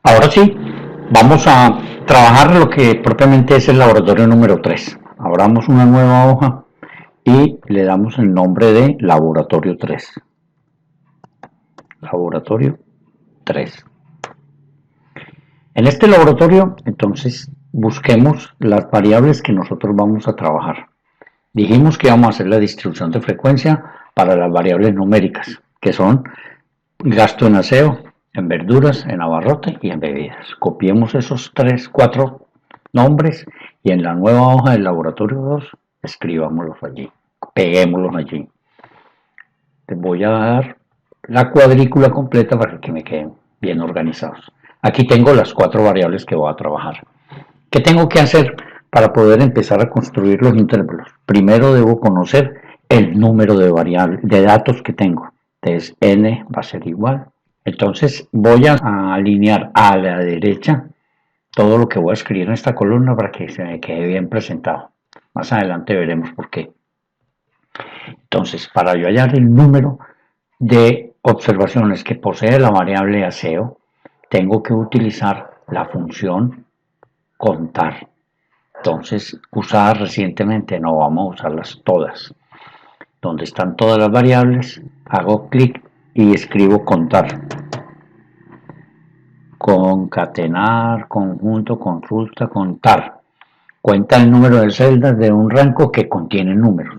Ahora sí, vamos a trabajar lo que propiamente es el laboratorio número 3. Abramos una nueva hoja y le damos el nombre de laboratorio 3. Laboratorio 3. En este laboratorio, entonces, busquemos las variables que nosotros vamos a trabajar. Dijimos que íbamos a hacer la distribución de frecuencia para las variables numéricas, que son gasto en aseo, en verduras, en abarrote y en bebidas. Copiemos esos 4 nombres y en la nueva hoja del laboratorio 2 escribámoslos allí, peguémoslos allí. Les voy a dar la cuadrícula completa para que me queden bien organizados. Aquí tengo las 4 variables que voy a trabajar. ¿Qué tengo que hacer para poder empezar a construir los intervalos? Primero debo conocer el número de variables, de datos que tengo. Entonces n va a ser igual. Entonces voy a alinear a la derecha todo lo que voy a escribir en esta columna para que se me quede bien presentado. Más adelante veremos por qué. Entonces, para yo hallar el número de observaciones que posee la variable aseo, tengo que utilizar la función contar. Entonces, usada recientemente, no vamos a usarlas todas. Donde están todas las variables, hago clic y escribo contar. Concatenar, conjunto, consulta, contar. Cuenta el número de celdas de un rango que contiene números.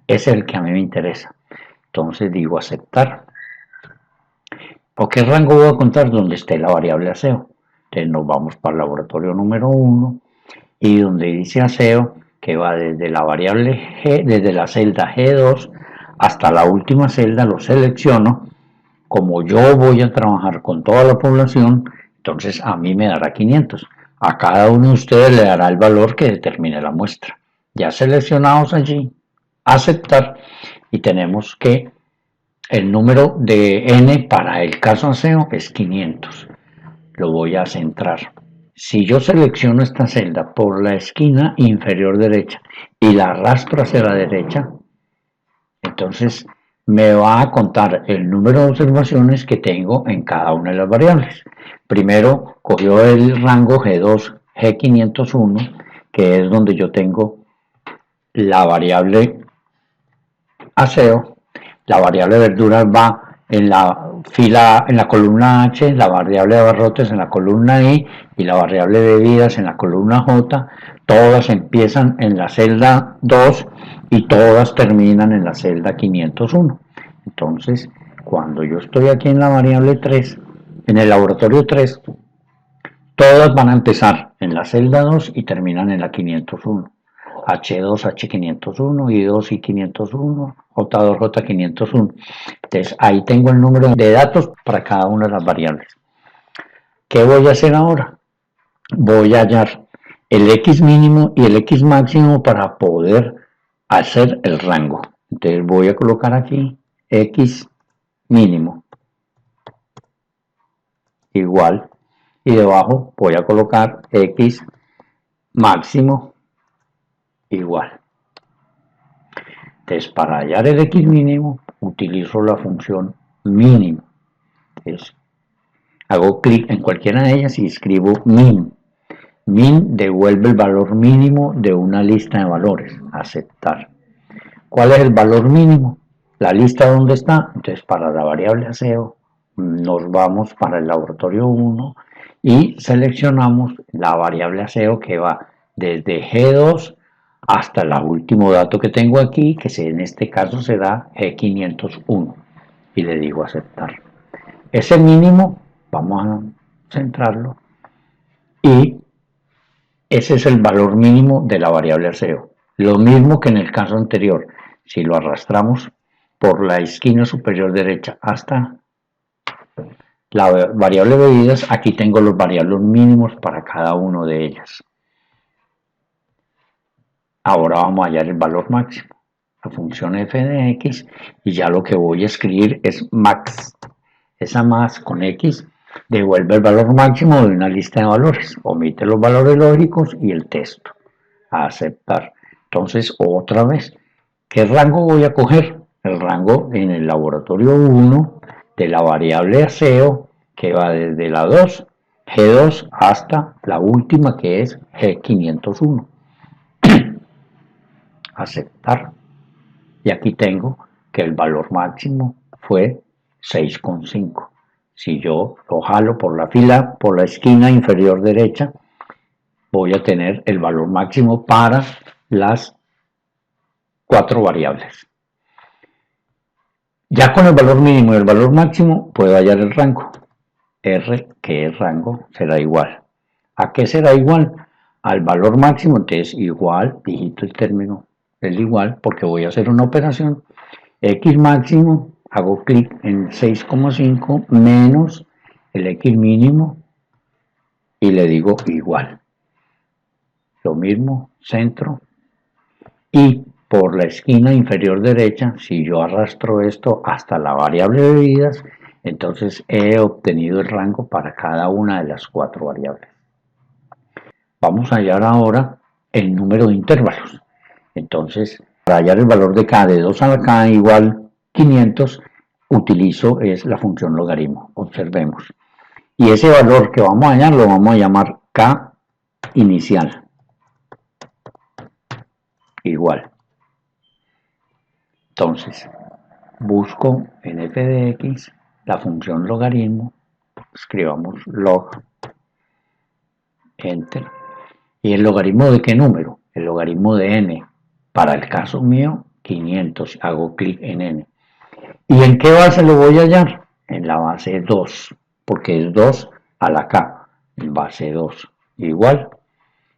Ese es el que a mí me interesa. Entonces digo aceptar. ¿Por qué rango voy a contar? Donde esté la variable aseo. Entonces nos vamos para el laboratorio número 1 y donde dice aseo, que va desde la variable G, desde la celda G2 hasta la última celda, lo selecciono. Como yo voy a trabajar con toda la población, entonces a mí me dará 500. A cada uno de ustedes le dará el valor que determine la muestra. Ya seleccionados allí, aceptar, y tenemos que el número de n para el caso aseo es 500. Lo voy a centrar. Si yo selecciono esta celda por la esquina inferior derecha y la arrastro hacia la derecha, entonces me va a contar el número de observaciones que tengo en cada una de las variables. Primero cogió el rango G2, G501, que es donde yo tengo la variable aseo. La variable verduras va en la fila, en la columna H, la variable de abarrotes en la columna I y la variable de bebidas en la columna J. Todas empiezan en la celda 2 y todas terminan en la celda 501. Entonces, cuando yo estoy aquí en la variable 3, en el laboratorio 3, todas van a empezar en la celda 2 y terminan en la 501. H2, H501, I2, I501, J2, J501. Entonces, ahí tengo el número de datos para cada una de las variables. ¿Qué voy a hacer ahora? Voy a hallar el X mínimo y el X máximo para poder hacer el rango. Entonces voy a colocar aquí X mínimo igual y debajo voy a colocar X máximo igual. Entonces para hallar el X mínimo utilizo la función mínimo. Entonces hago clic en cualquiera de ellas y escribo min. Min devuelve el valor mínimo de una lista de valores. Aceptar. ¿Cuál es el valor mínimo? La lista donde está. Entonces para la variable aseo nos vamos para el laboratorio 1 y seleccionamos la variable aseo que va desde G2 hasta el último dato que tengo aquí, que en este caso será G501, y le digo aceptar. Ese mínimo vamos a centrarlo y ese es el valor mínimo de la variable aseo. Lo mismo que en el caso anterior, si lo arrastramos por la esquina superior derecha hasta la variable bebidas, aquí tengo los variables mínimos para cada uno de ellas. Ahora vamos a hallar el valor máximo. La función f de x, y ya lo que voy a escribir es max. Esa más con x devuelve el valor máximo de una lista de valores. Omite los valores lógicos y el texto. A aceptar. Entonces, otra vez, ¿qué rango voy a coger? El rango en el laboratorio 1 de la variable aseo, que va desde la 2 G2 hasta la última que es G501. Aceptar. Y aquí tengo que el valor máximo fue 6,5. Si yo lo jalo por la fila, por la esquina inferior derecha, voy a tener el valor máximo para las 4 variables. Ya con el valor mínimo y el valor máximo puedo hallar el rango. R, que es rango, será igual. ¿A qué será igual? Al valor máximo, entonces igual, digito el término, es igual porque voy a hacer una operación. X máximo, hago clic en 6,5 menos el X mínimo y le digo igual. Lo mismo, centro. Y por la esquina inferior derecha, si yo arrastro esto hasta la variable de bebidas, entonces he obtenido el rango para cada una de las 4 variables. Vamos a hallar ahora el número de intervalos. Entonces, para hallar el valor de k de 2 a la k igual 500, utilizo es la función logaritmo. Observemos. Y ese valor que vamos a hallar lo vamos a llamar k inicial. Igual. Entonces, busco en f de x la función logaritmo, escribamos log, enter, y el logaritmo de qué número, el logaritmo de n, para el caso mío 500, hago clic en n. ¿Y en qué base lo voy a hallar? En la base 2, porque es 2 a la k, en base 2, igual.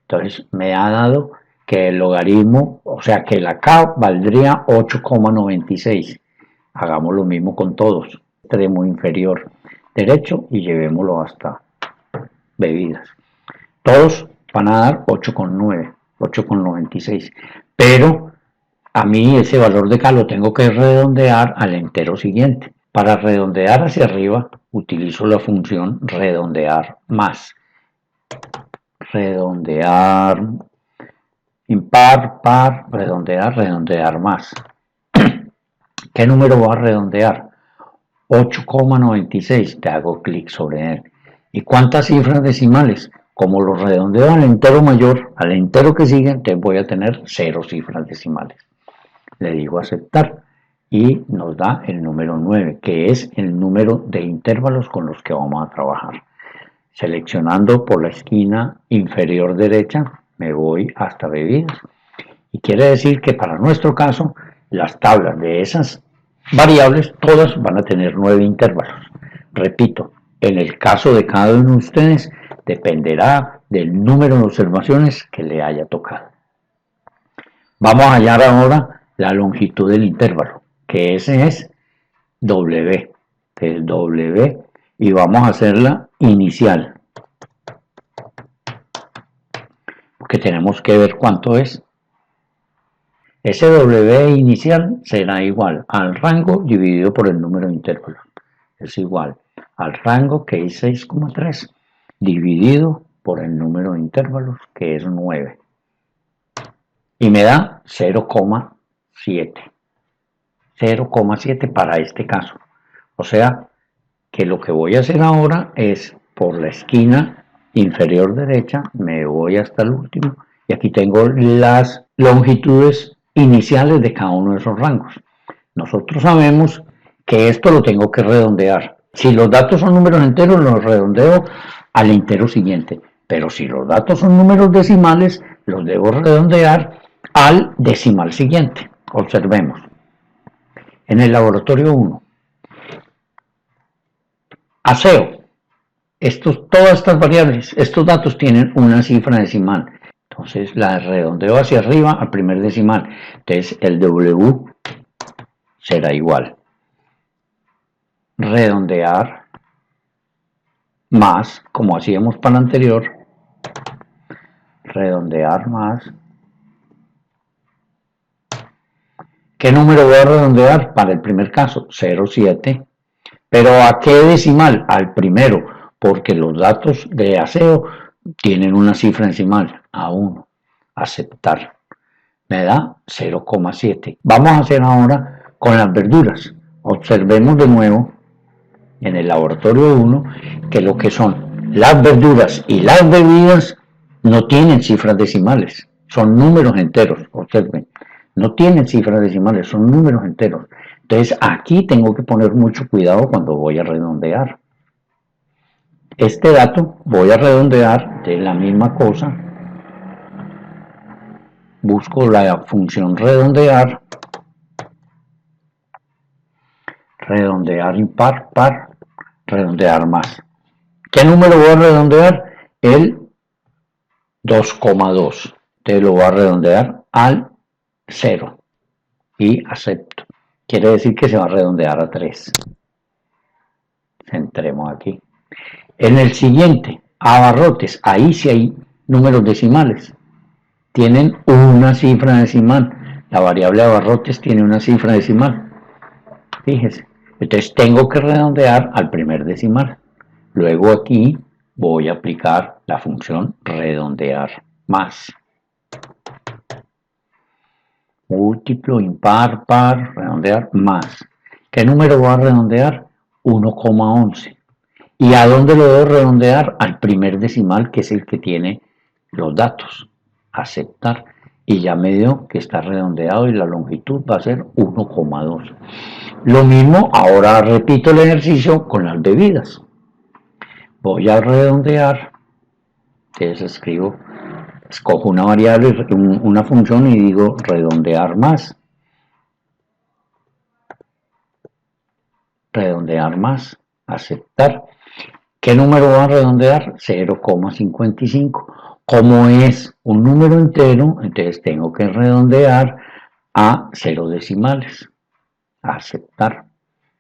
Entonces me ha dado que el logaritmo, o sea que la k valdría 8,96. Hagamos lo mismo con todos. Extremo inferior derecho y llevémoslo hasta bebidas. Todos van a dar 8,9, 8,96. Pero a mí ese valor de k lo tengo que redondear al entero siguiente. Para redondear hacia arriba utilizo la función redondear más. Redondear impar, par, redondear, redondear más. ¿Qué número va a redondear? 8,96. Te hago clic sobre él. ¿Y cuántas cifras decimales? Como lo redondeo al entero mayor, al entero que sigue, entonces voy a tener 0 cifras decimales. Le digo aceptar y nos da el número 9, que es el número de intervalos con los que vamos a trabajar. Seleccionando por la esquina inferior derecha, me voy hasta bebidas. Y quiere decir que para nuestro caso, las tablas de esas variables, todas van a tener 9 intervalos. Repito, en el caso de cada uno de ustedes, dependerá del número de observaciones que le haya tocado. Vamos a hallar ahora la longitud del intervalo, que ese es W, que es W, y vamos a hacerla inicial, porque tenemos que ver cuánto es. Ese W inicial será igual al rango dividido por el número de intervalos. Es igual al rango, que es 6,3, dividido por el número de intervalos, que es 9. Y me da 0,7. 0,7 para este caso. O sea que lo que voy a hacer ahora es por la esquina inferior derecha, me voy hasta el último y aquí tengo las longitudes iniciales de cada uno de esos rangos. Nosotros sabemos que esto lo tengo que redondear. Si los datos son números enteros, los redondeo al entero siguiente. Pero si los datos son números decimales, los debo redondear al decimal siguiente. Observemos. En el laboratorio 1, aseo. Todas estas variables, estos datos tienen una cifra decimal. Entonces la redondeo hacia arriba al primer decimal. Entonces el W será igual. Redondear más, como hacíamos para el anterior. Redondear más. ¿Qué número voy a redondear? Para el primer caso, 0,7. ¿Pero a qué decimal? Al primero, porque los datos de aseo tienen una cifra decimal, a 1. Aceptar. Me da 0,7. Vamos a hacer ahora con las verduras. Observemos de nuevo en el laboratorio 1 que lo que son las verduras y las bebidas no tienen cifras decimales, son números enteros, observen, no tienen cifras decimales, son números enteros. Entonces aquí tengo que poner mucho cuidado cuando voy a redondear. Este dato voy a redondear de la misma cosa, busco la función redondear, redondear impar, par, redondear más. ¿Qué número voy a redondear? El 2,2. Entonces lo voy a redondear al 0 y acepto. Quiere decir que se va a redondear a 3. Centremos aquí. En el siguiente, abarrotes, ahí sí hay números decimales. Tienen una cifra decimal. La variable abarrotes tiene una cifra decimal. Fíjese. Entonces tengo que redondear al primer decimal. Luego aquí voy a aplicar la función redondear más. Múltiplo, impar, par, redondear más. ¿Qué número voy a redondear? 1,11. ¿Y a dónde lo debo redondear? Al primer decimal, que es el que tiene los datos. Aceptar. Y ya me dio que está redondeado y la longitud va a ser 1,2. Lo mismo, ahora repito el ejercicio con las bebidas. Voy a redondear. Entonces escojo una variable, una función y digo redondear más. Redondear más. Aceptar. ¿Qué número va a redondear? 0,55. Como es un número entero, entonces tengo que redondear a 0 decimales. Aceptar.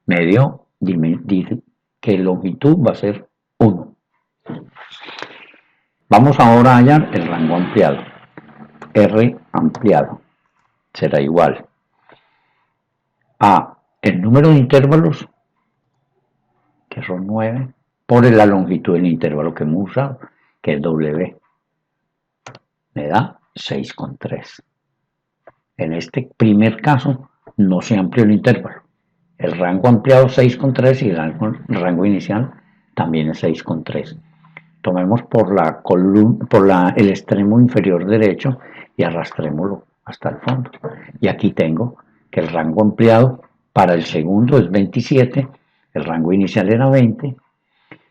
Me dio, dice que longitud va a ser 1. Vamos ahora a hallar el rango ampliado. R ampliado será igual a el número de intervalos, que son 9, por la longitud del intervalo que hemos usado, que es W. Me da 6,3. En este primer caso no se amplió el intervalo. El rango ampliado 6,3 y el rango inicial también es 6,3. Tomemos por el extremo inferior derecho y arrastrémoslo hasta el fondo. Y aquí tengo que el rango ampliado para el segundo es 27, el rango inicial era 20,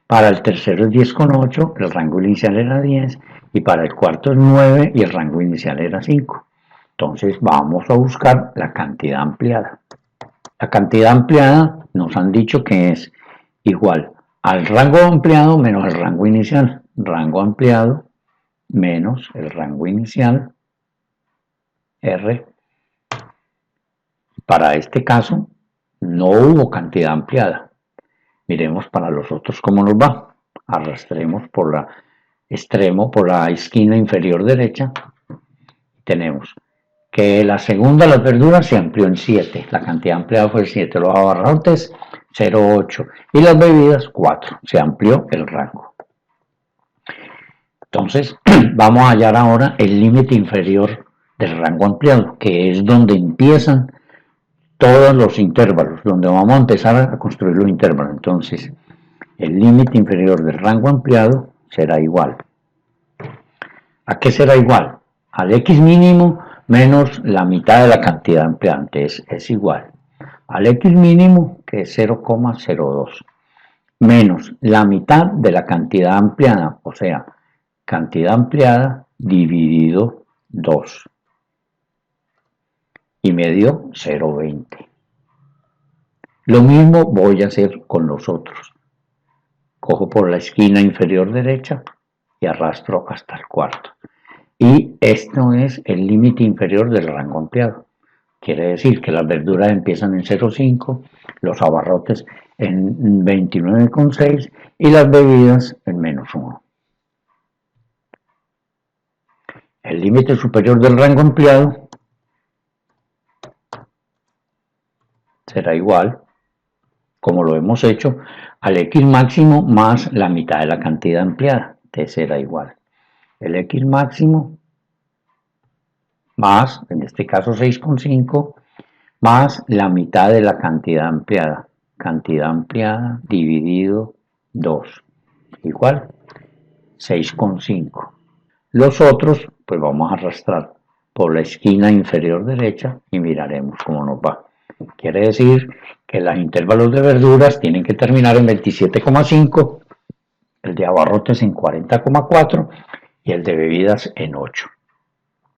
para el tercero es 10,8, el rango inicial era 10, y para el cuarto es 9 y el rango inicial era 5. Entonces vamos a buscar la cantidad ampliada. La cantidad ampliada nos han dicho que es igual al rango ampliado menos el rango inicial. Rango ampliado menos el rango inicial, R. Para este caso no hubo cantidad ampliada. Miremos para los otros cómo nos va. Arrastremos por la extremo, por la esquina inferior derecha. Tenemos que la segunda, las verduras, se amplió en 7. La cantidad ampliada fue 7. Los abarrotes, 0,8. Y las bebidas, 4. Se amplió el rango. Entonces, vamos a hallar ahora el límite inferior del rango ampliado, que es donde empiezan todos los intervalos, donde vamos a empezar a construir los intervalos. Entonces, el límite inferior del rango ampliado será igual. ¿A qué será igual? Al X mínimo menos la mitad de la cantidad ampliada. Entonces, es igual al X mínimo, que es 0,02, menos la mitad de la cantidad ampliada, o sea, cantidad ampliada dividido 2. Y me dio 0,20. Lo mismo voy a hacer con los otros. Cojo por la esquina inferior derecha y arrastro hasta el cuarto. Y esto es el límite inferior del rango ampliado. Quiere decir que las verduras empiezan en 0,5, los abarrotes en 29,6 y las bebidas en -1. El límite superior del rango ampliado será igual, como lo hemos hecho, al X máximo más la mitad de la cantidad ampliada. Entonces será igual. El X máximo más, en este caso 6,5, más la mitad de la cantidad ampliada. Cantidad ampliada dividido 2. Igual. 6,5. Los otros, pues vamos a arrastrar por la esquina inferior derecha y miraremos cómo nos va. Quiere decir que los intervalos de verduras tienen que terminar en 27,5, el de abarrotes en 40,4 y el de bebidas en 8.